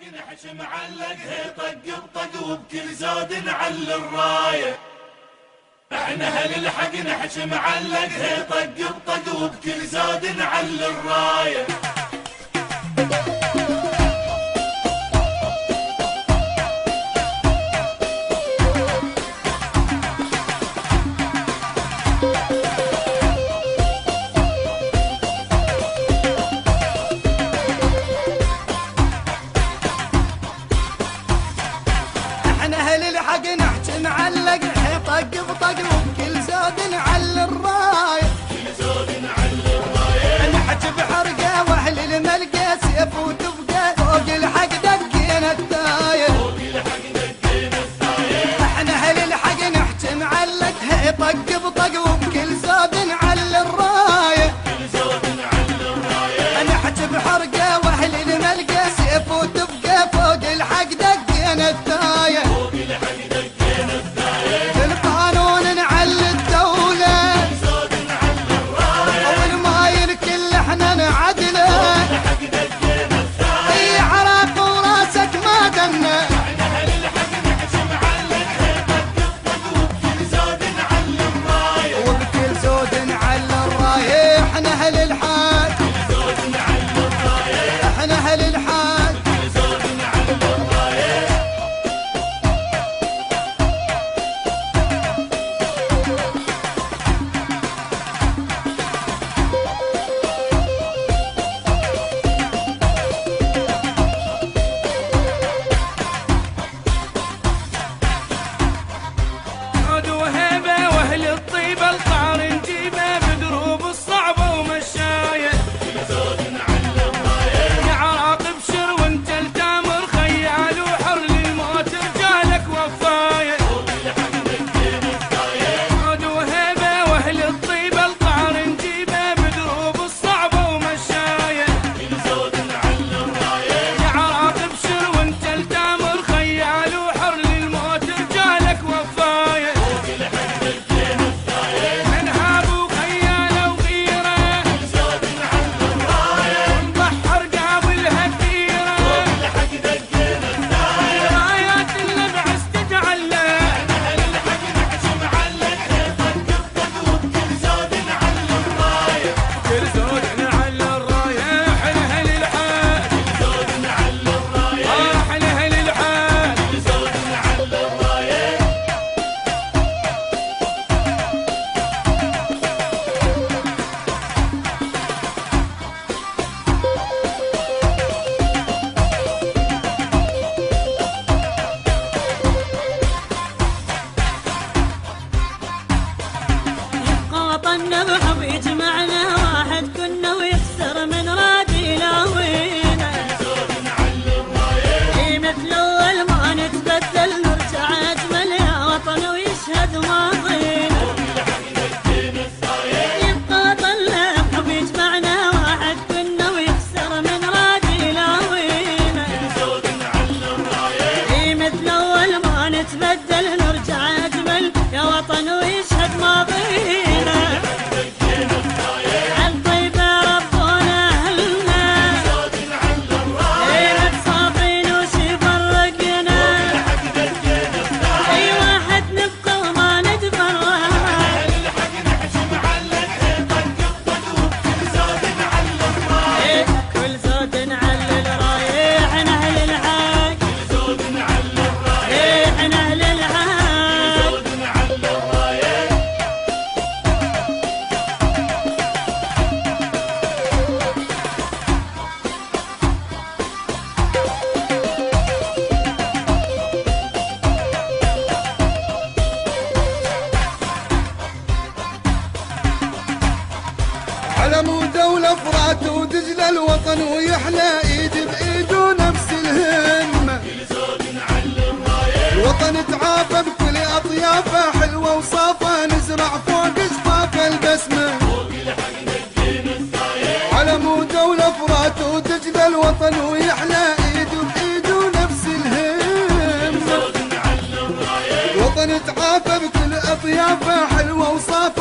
الحق نحش معلق طق بطق وبكل زود نعلي الرايه. احنا اهل الحق نحش معلق طق بطق وبكل زود نعلي الرايه. الحق نحكي معلق طق بطق وبكل زود نعلي الرايه. نحكي بحرقه واهل الملقى سيف وتبقى فوق الحق دقينا الدايه. احنا اهل الحق نحكي معلق طق بطق وبكل زود نعلي الرايه. نحكي بحرقه واهل الملقى سيف وتبقى فوق الحق دقينا الدايه. بالقانون نعلي الدولة أول ما يركل احنا نعدله. اي عراق وراسك ما دنا. وبكل زود نعلي الرايه. احنا اهل الحاج احنا اهل الحاج. النبح يجمعنا واحد كنا ويكسر من رادي لاوينا. اي مثل اول ما نتبدل نرجع اجمل يا وطن ويشهد ماضينا. يبقى طلع حب يجمعنا واحد كنا ويكسر من رادي لاوينا. اي مثل اول ما نتبدل نرجع اجمل يا وطن ويشهد ماضينا. علم ودولة فرات ودجلة الوطن ويحلى ايد بايد ونفس الهمة. الوطن تعافى بكل اطيافه حلوة وصافة نزرع فوق جفافه البسمة. علم ودولة فرات ودجلة الوطن ويحلى ايد بايد ونفس الهمة. الوطن تعافى بكل اطيافه حلوة وصافة